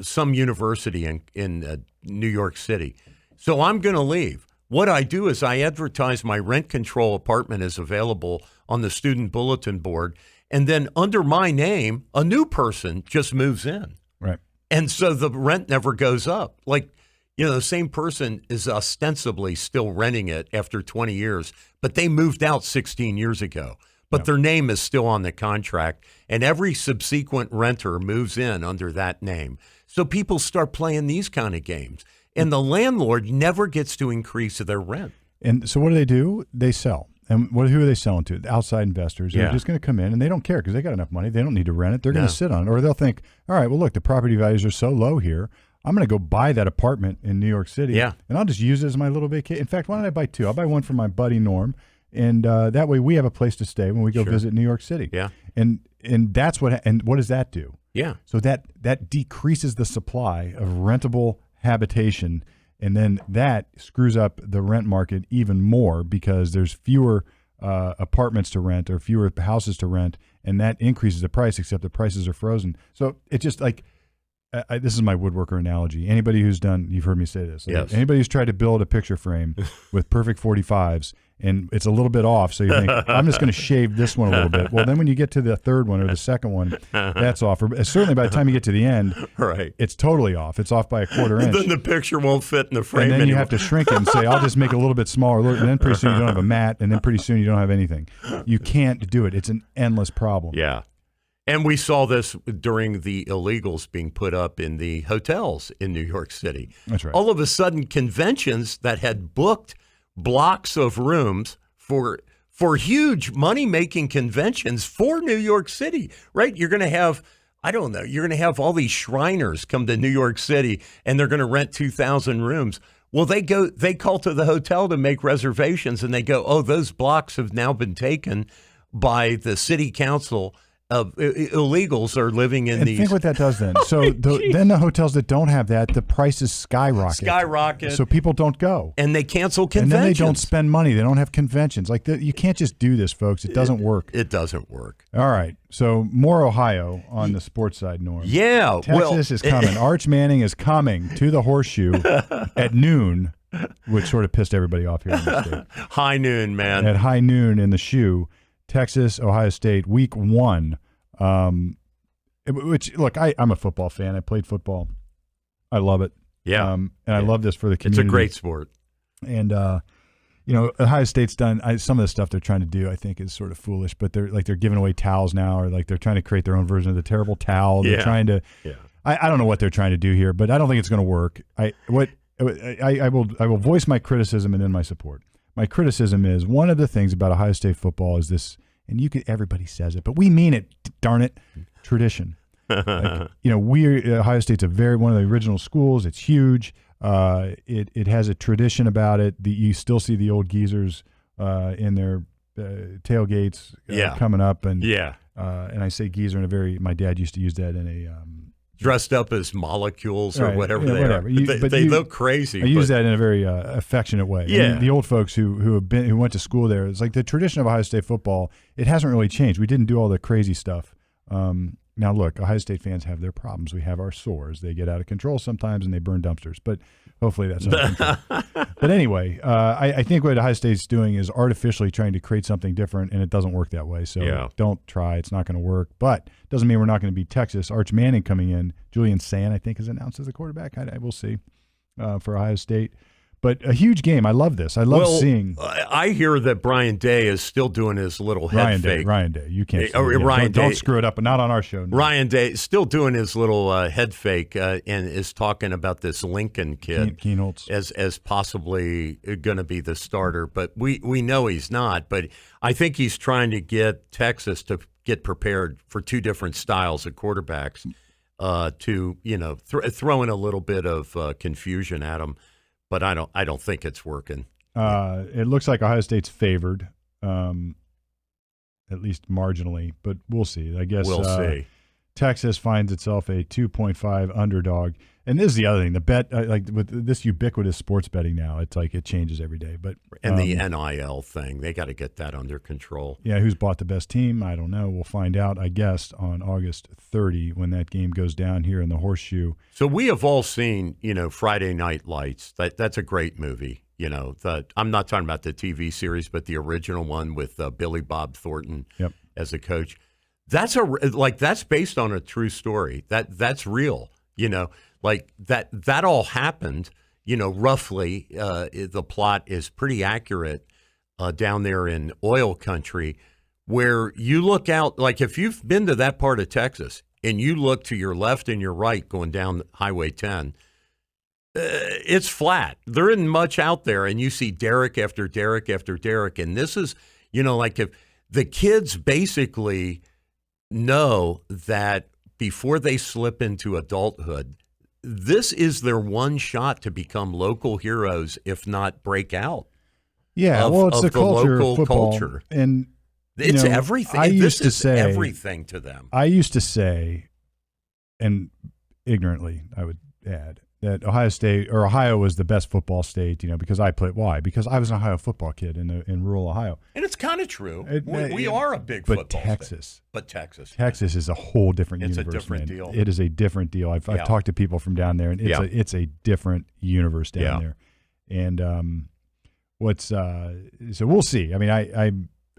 some university in New York City. So I'm going to leave. What I do is I advertise my rent control apartment is available on the student bulletin board. And then under my name, a new person just moves in. Right. And so the rent never goes up. Like, the same person is ostensibly still renting it after 20 years, but they moved out 16 years ago. But their name is still on the contract, and every subsequent renter moves in under that name. So people start playing these kind of games, and the landlord never gets to increase their rent. And so what do? They sell. And who are they selling to? Outside investors. They're just going to come in, and they don't care because they got enough money. They don't need to rent it. They're going to sit on it. Or they'll think, all right, well, look, the property values are so low here. I'm going to go buy that apartment in New York City, and I'll just use it as my little vacation. In fact, why don't I buy two? I'll buy one for my buddy Norm, and that way we have a place to stay when we go visit New York City. Yeah, and that's what. And what does that do? Yeah, so that decreases the supply of rentable habitation, and then that screws up the rent market even more because there's fewer apartments to rent or fewer houses to rent, and that increases the price. Except the prices are frozen. So it's just like. This is my woodworker analogy. Anybody who's you've heard me say this. Yes. Anybody who's tried to build a picture frame with perfect 45s and it's a little bit off, so you think, I'm just going to shave this one a little bit. Well, then when you get to the third one or the second one, that's off. Or certainly by the time you get to the end, it's totally off. It's off by a quarter inch. Then the picture won't fit in the frame And then anymore. you have to shrink it and say, I'll just make it a little bit smaller. And then pretty soon you don't have a mat, and then pretty soon you don't have anything. You can't do it. It's an endless problem. Yeah. And we saw this during the illegals being put up in the hotels in New York City. That's right. All of a sudden, conventions that had booked blocks of rooms for huge money-making conventions for New York City, right? You're going to have, you're going to have all these Shriners come to New York City, and they're going to rent 2,000 rooms. Well, they call to the hotel to make reservations, and they go, oh, those blocks have now been taken by the city council illegals are living in and these. think what that does then. So then the hotels that don't have that, the prices skyrocket. So people don't go. And they cancel conventions. And then they don't spend money. They don't have conventions. Like you can't just do this, folks. It doesn't work. It doesn't work. All right. So more Ohio on the sports side, Norm. Yeah. Texas is coming. Arch Manning is coming to the Horseshoe at noon, which sort of pissed everybody off here in the state. High noon, man. At high noon in the shoe. Texas, Ohio State, week 1. Which, look, I'm a football fan. I played football. I love it. Yeah. And I love this for the community. It's a great sport. And, Ohio State's done some of the stuff they're trying to do, I think, is sort of foolish, but they're giving away towels now, or like they're trying to create their own version of the terrible towel. They're trying to, I don't know what they're trying to do here, but I don't think it's going to work. I will voice my criticism and then my support. My criticism is one of the things about Ohio State football is this, and everybody says it, but we mean it, darn it, tradition. Ohio State's one of the original schools. It's huge. It has a tradition about it. You still see the old geezers in their tailgates coming up, and I say geezer my dad used to use that in a dressed up as molecules or whatever they whatever. are. They look crazy. I use that in a very affectionate way. Yeah. I mean, the old folks who went to school there, it's like the tradition of Ohio State football, it hasn't really changed. We didn't do all the crazy stuff. Now, look, Ohio State fans have their problems. We have our sores. They get out of control sometimes and they burn dumpsters, but hopefully that's not control. But anyway, I think what Ohio State's doing is artificially trying to create something different, and it doesn't work that way. So don't try. It's not going to work. But it doesn't mean we're not going to beat Texas. Arch Manning coming in. Julian Sand, I think, is announced as the quarterback. I will see for Ohio State. But a huge game. I love this. I love seeing. I hear that Brian Day is still doing his little head fake. Ryan Day. You can't. Ryan Day. Don't screw it up, but not on our show. No. Ryan Day is still doing his little head fake and is talking about this Lincoln kid as possibly going to be the starter. But we know he's not. But I think he's trying to get Texas to get prepared for two different styles of quarterbacks to throw in a little bit of confusion at them. But I don't think it's working. It looks like Ohio State's favored, at least marginally, but we'll see. I guess we'll see. Texas finds itself a 2.5 underdog. And this is the other thing. The bet, like with this ubiquitous sports betting now, it's like it changes every day. But and the NIL thing, they got to get that under control. Yeah, who's bought the best team? I don't know. We'll find out, I guess, on August 30 when that game goes down here in the Horseshoe. So we have all seen, Friday Night Lights. That's a great movie. I'm not talking about the TV series, but the original one with Billy Bob Thornton as a coach. That's based on a true story. That's real. Like that all happened, roughly, the plot is pretty accurate down there in oil country where you look out, like if you've been to that part of Texas and you look to your left and your right going down Highway 10, it's flat. There isn't much out there, and you see derrick after derrick after derrick. And this is, like if the kids basically know that before they slip into adulthood, this is their one shot to become local heroes, if not break out. Yeah, it's the culture, local football, culture, and it's everything. This is everything to them. I used to say, and ignorantly, I would add that Ohio was the best football state. Because I played. Why? Because I was an Ohio football kid in rural Ohio. And it's kind of true. We are a big football Texas. But Texas. Texas is a whole different universe. It's a different deal. It is a different deal. I've talked to people from down there, and it's a different universe down there. And so we'll see. I mean, I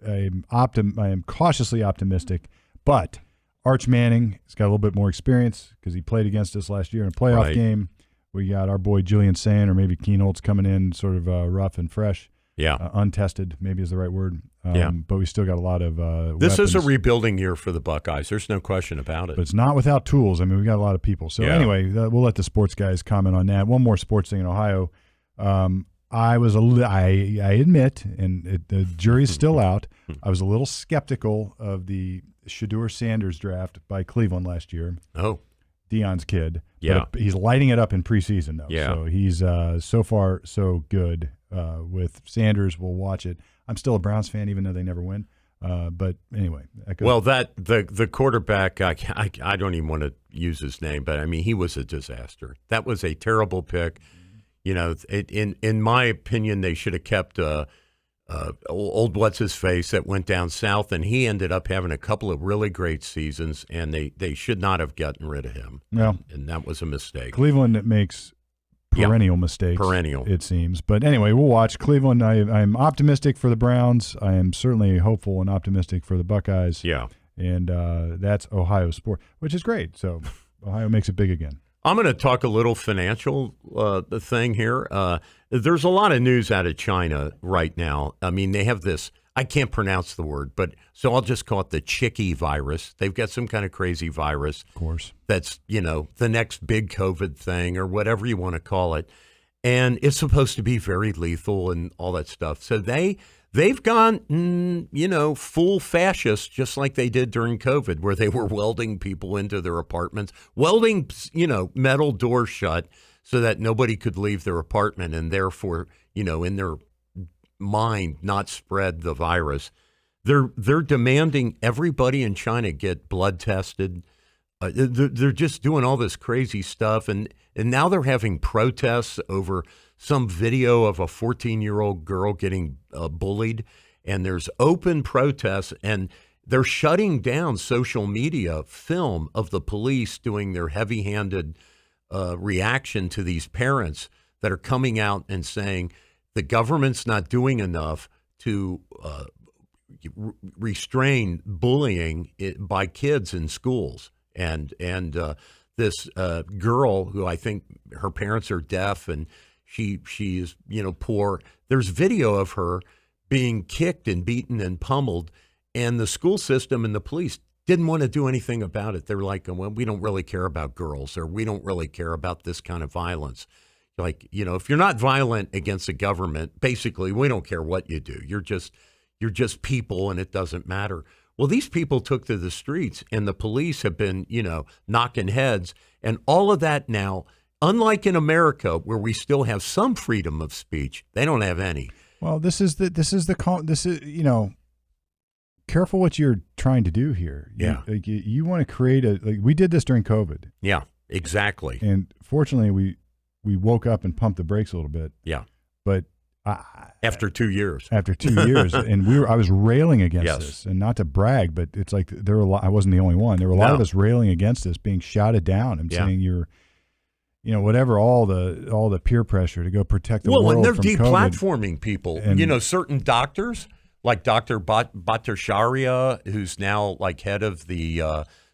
am cautiously optimistic, but Arch Manning has got a little bit more experience because he played against us last year in a playoff game. We got our boy Julian Sand, or maybe Keenholtz coming in sort of rough and fresh. Yeah. Untested, maybe is the right word. But we still got a lot of This weapons. is a rebuilding year for the Buckeyes. There's no question about it. But it's not without tools. I mean, we got a lot of people. So anyway, we'll let the sports guys comment on that. One more sports thing in Ohio. I admit, and the jury's still out, I was a little skeptical of the Shedeur Sanders draft by Cleveland last year. Oh. Deion's kid. Yeah. But he's lighting it up in preseason, though. Yeah. So he's so far so good with Sanders. We'll watch it. I'm still a Browns fan, even though they never win. But anyway, well, the quarterback, I don't even want to use his name, but I mean, he was a disaster. That was a terrible pick. You know, in my opinion, they should have kept old what's his face that went down south, and he ended up having a couple of really great seasons, and they should not have gotten rid of him. No, and that was a mistake. Cleveland makes perennial mistakes. Perennial, it seems. But anyway, we'll watch Cleveland. I'm optimistic for the Browns. I am certainly hopeful and optimistic for the Buckeyes. Yeah, and that's Ohio sport, which is great. So Ohio makes it big again. I'm going to talk a little financial thing here. There's a lot of news out of China right now. I mean, they have this, I can't pronounce the word, but so I'll just call it the Chicky virus. They've got some kind of crazy virus. Of course. That's, the next big COVID thing or whatever you want to call it. And it's supposed to be very lethal and all that stuff. So they've gone, full fascist, just like they did during COVID, where they were welding people into their apartments, welding, metal doors shut so that nobody could leave their apartment and therefore, in their mind, not spread the virus. They're demanding everybody in China get blood tested. They're just doing all this crazy stuff. And now they're having protests over some video of a 14-year-old girl getting bullied, and there's open protests, and they're shutting down social media film of the police doing their heavy-handed reaction to these parents that are coming out and saying the government's not doing enough to restrain bullying by kids in schools. And this girl who I think her parents are deaf and she's poor. There's video of her being kicked and beaten and pummeled, and the school system and the police didn't want to do anything about it. They're like, well, we don't really care about girls, or we don't really care about this kind of violence. Like, if you're not violent against the government, basically, we don't care what you do. You're just people, and it doesn't matter. Well, these people took to the streets, and the police have been, knocking heads, and all of that now. Unlike in America, where we still have some freedom of speech, they don't have any. Well, careful what you're trying to do here. You want to create we did this during COVID. Yeah, exactly. And fortunately, we woke up and pumped the brakes a little bit. Yeah. But after 2 years. After 2 years, and I was railing against this, and not to brag, but it's like I wasn't the only one. There were a lot of us railing against this, being shouted down and saying you're. Whatever, all the peer pressure to go protect the world from COVID. Well, and they're deplatforming people. And, certain doctors, like Dr. Bhattacharya, who's now like head of the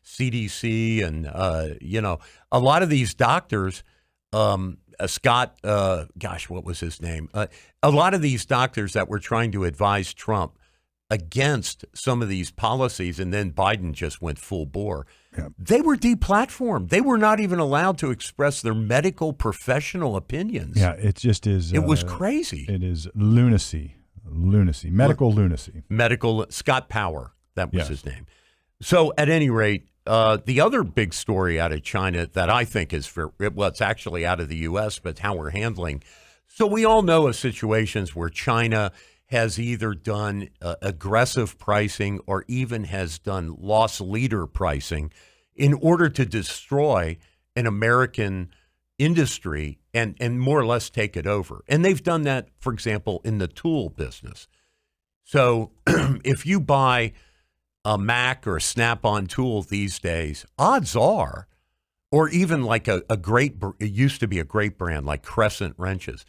CDC, and, a lot of these doctors, Scott, what was his name? A lot of these doctors that were trying to advise Trump against some of these policies, and then Biden just went full bore. Yeah. They were deplatformed. They were not even allowed to express their medical professional opinions. Yeah, it just is. It was crazy. It is lunacy, medical lunacy. Scott Power, that was his name. So at any rate, the other big story out of China that I think is it's actually out of the U.S., but how we're handling. So we all know of situations where China has either done aggressive pricing or even has done loss leader pricing in order to destroy an American industry and more or less take it over. And they've done that, for example, in the tool business. So if you buy a Mac or a Snap-on tool these days, odds are, or even like it used to be a great brand like Crescent wrenches,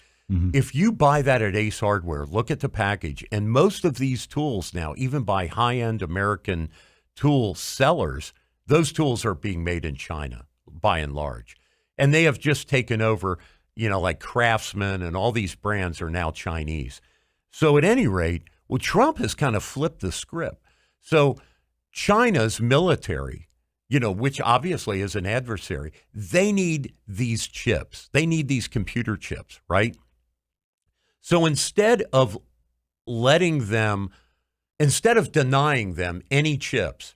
if you buy that at Ace Hardware, look at the package, and most of these tools now, even by high-end American tool sellers, those tools are being made in China, by and large. And they have just taken over, like Craftsman, and all these brands are now Chinese. So at any rate, Trump has kind of flipped the script. So China's military, which obviously is an adversary, they need these chips. They need these computer chips, right? So instead of denying them any chips,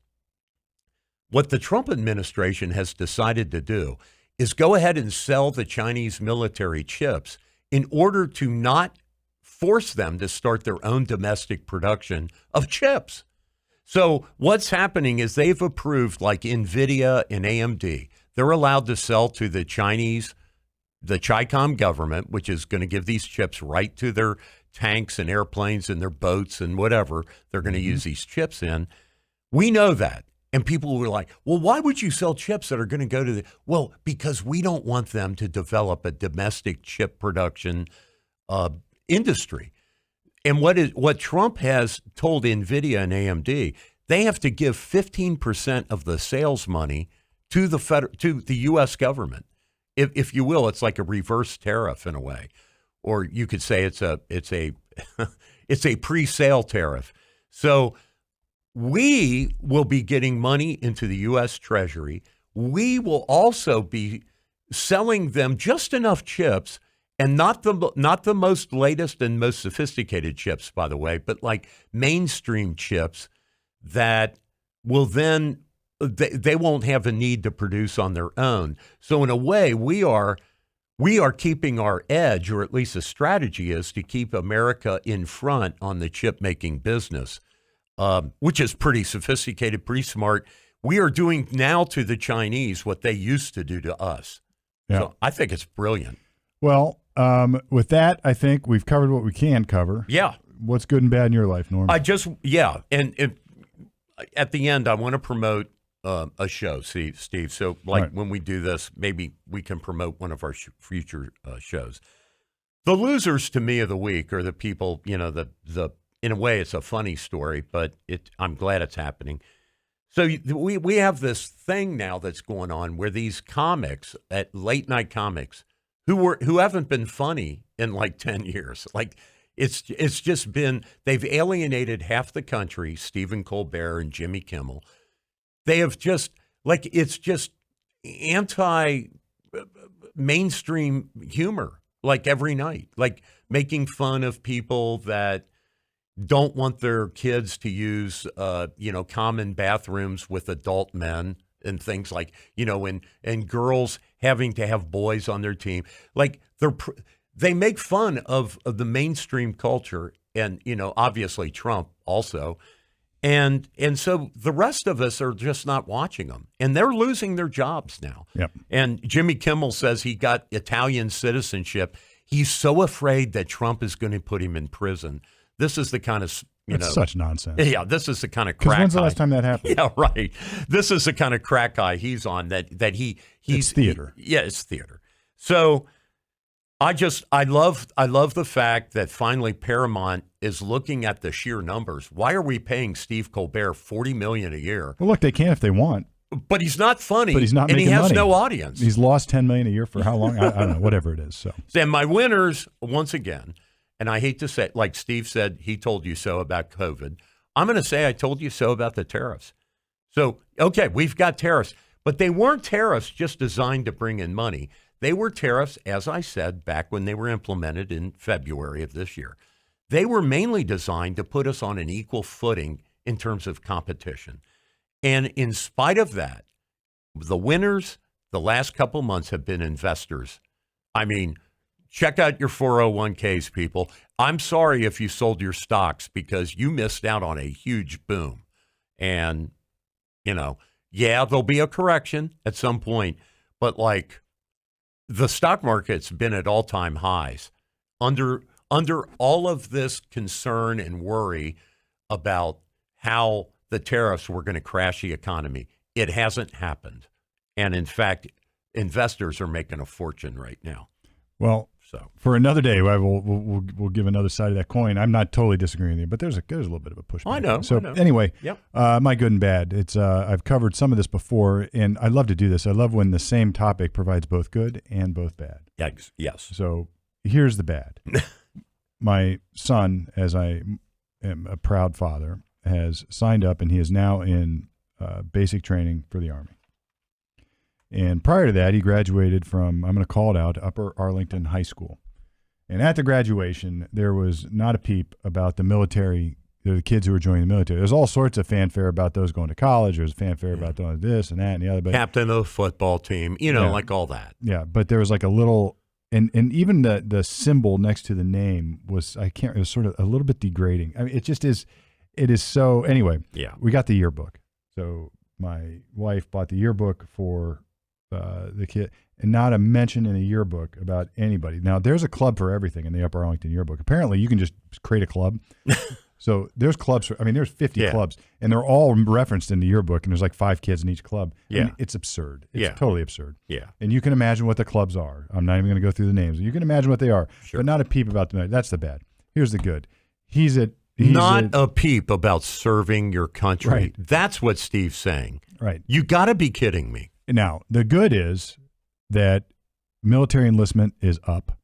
what the Trump administration has decided to do is go ahead and sell the Chinese military chips in order to not force them to start their own domestic production of chips. So what's happening is they've approved, like NVIDIA and AMD, they're allowed to sell to the Chinese, the Chi-Com government, which is going to give these chips right to their tanks and airplanes and their boats and whatever they're going to use these chips in. We know that. And people were like, well, why would you sell chips that are going to go to the... Well, because we don't want them to develop a domestic chip production industry. And what Trump has told NVIDIA and AMD, they have to give 15% of the sales money to the U.S. government. If you will, it's like a reverse tariff in a way. Or you could say it's a it's a pre-sale tariff. So we will be getting money into the U.S. Treasury. We will also be selling them just enough chips, and not the most latest and most sophisticated chips, by the way, but like mainstream chips that will then they won't have a need to produce on their own. So in a way, we are keeping our edge, or at least the strategy is to keep America in front on the chip making business. Which is pretty sophisticated, pretty smart. We are doing now to the Chinese what they used to do to us. Yeah. So I think it's brilliant. Well, with that, I think we've covered what we can cover. Yeah. What's good and bad in your life, Norm? And at the end, I want to promote a show, Steve. So when we do this, maybe we can promote one of our future shows. The losers to me of the week are the people, in a way, it's a funny story, but I'm glad it's happening. So we have this thing now that's going on where these comics, at late night comics, who haven't been funny in like 10 years, like it's just been, they've alienated half the country, Stephen Colbert and Jimmy Kimmel. They have just, like, it's just anti-mainstream humor, like every night, like making fun of people that don't want their kids to use, common bathrooms with adult men and things like, and girls having to have boys on their team. Like they make fun of the mainstream culture and, obviously Trump also. And so the rest of us are just not watching them, and they're losing their jobs now. Yep. And Jimmy Kimmel says he got Italian citizenship. He's so afraid that Trump is going to put him in prison. This is the kind of, That's such nonsense. Yeah, this is the kind of crack. Because when's the last time that happened? Yeah, right. This is the kind of crack eye he's on. He's it's theater. It's theater. So I love the fact that finally Paramount is looking at the sheer numbers. Why are we paying Steve Colbert $40 million a year? Well, look, they can if they want. But he's not funny. But he's not and making he has money. no audience. He's lost $10 million a year for how long? I don't know. Whatever it is. So. And my winners, once again. And I hate to say, like Steve said, he told you so about COVID. I'm going to say I told you so about the tariffs. So, okay, we've got tariffs. But they weren't tariffs just designed to bring in money. They were tariffs, as I said, back when they were implemented in February of this year. They were mainly designed to put us on an equal footing in terms of competition. And in spite of that, the winners the last couple months have been investors. I mean, check out your 401ks, people. I'm sorry if you sold your stocks because you missed out on a huge boom. And, there'll be a correction at some point. But, like, the stock market's been at all-time highs under all of this concern and worry about how the tariffs were going to crash the economy. It hasn't happened. And, in fact, investors are making a fortune right now. Well, for another day, we'll give another side of that coin. I'm not totally disagreeing with you, but there's a little bit of a pushback. I know. So anyway, yep. My good and bad. It's I've covered some of this before, and I love to do this. I love when the same topic provides both good and both bad. Yes. So here's the bad. My son, as I am a proud father, has signed up, and he is now in basic training for the Army. And prior to that, he graduated from, I'm going to call it out, Upper Arlington High School. And at the graduation, there was not a peep about the military, the kids who were joining the military. There's all sorts of fanfare about those going to college. There's fanfare about doing this and that and the other. But, captain of the football team, like all that. Yeah, but there was like a little, and even the symbol next to the name was, it was sort of a little bit degrading. I mean, it just is, It is so. Anyway, Yeah. we got the yearbook. So my wife bought the yearbook for the kid, and not a mention in a yearbook about anybody. Now, there's a club for everything in the Upper Arlington yearbook. Apparently, you can just create a club. So there's clubs. There's 50 clubs, and they're all referenced in the yearbook, and there's like 5 kids in each club. Yeah. And it's absurd. It's totally absurd. Yeah. And you can imagine what the clubs are. I'm not even going to go through the names. You can imagine what they are, but not a peep about them. That's the bad. Here's the good. He's not a peep about serving your country. Right. That's what Steve's saying. Right. You got to be kidding me. Now, the good is that military enlistment is up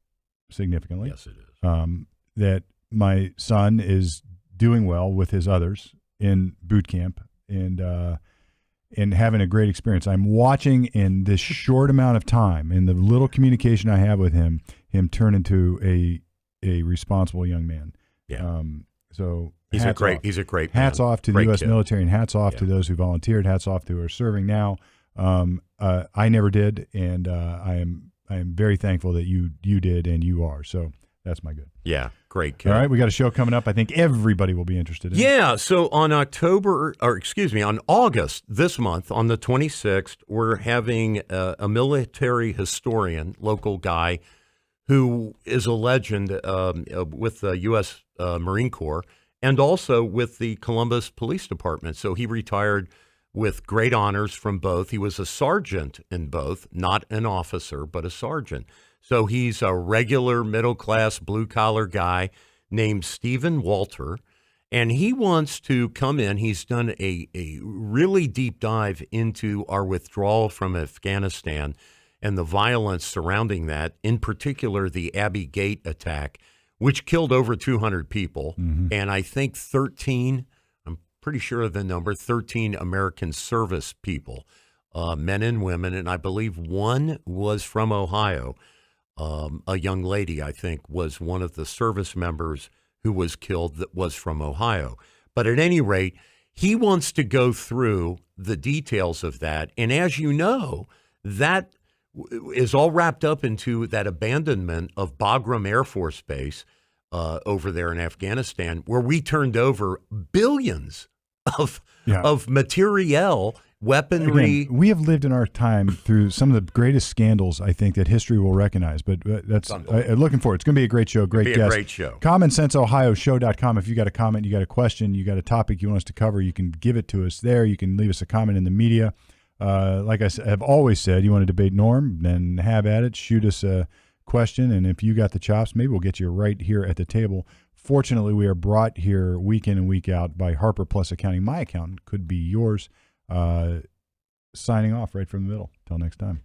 significantly. Yes, it is. That my son is doing well with his others in boot camp and having a great experience. I'm watching in this short amount of time, in the little communication I have with him turn into a responsible young man. Yeah. So he's a great man. Hats off to the U.S. kid. military, and hats off to those who volunteered. Hats off to who are serving now. I never did, and I am very thankful that you did and you are. So that's my good. Yeah, great kid. All right, we got a show coming up. I think everybody will be interested in. Yeah, so on August this month, on the 26th, we're having a military historian, local guy, who is a legend with the U.S. Marine Corps and also with the Columbus Police Department. So he retired with great honors from both. He was a sergeant in both, not an officer, but a sergeant. So he's a regular middle-class, blue-collar guy named Stephen Walter, and he wants to come in. He's done a really deep dive into our withdrawal from Afghanistan and the violence surrounding that, in particular the Abbey Gate attack, which killed over 200 people, and I think 13, I'm pretty sure of the number, 13 American service people, men and women, and I believe one was from Ohio. A young lady, I think, was one of the service members who was killed that was from Ohio. But at any rate, he wants to go through the details of that, and as you know, that is all wrapped up into that abandonment of Bagram Air Force Base over there in Afghanistan, where we turned over billions of materiel, weaponry. Again, we have lived in our time through some of the greatest scandals, I think, that history will recognize. But that's looking forward. It's going to be a great show. Great guest. A great show. CommonSenseOhioShow.com. If you got a comment, you got a question, you got a topic you want us to cover, you can give it to us there. You can leave us a comment in the media. Like I have always said, you want to debate Norm, then have at it. Shoot us a question, and if you got the chops, maybe we'll get you right here at the table. Fortunately, we are brought here week in and week out by Harper Plus Accounting. My accountant could be yours. Signing off right from the middle. Till next time.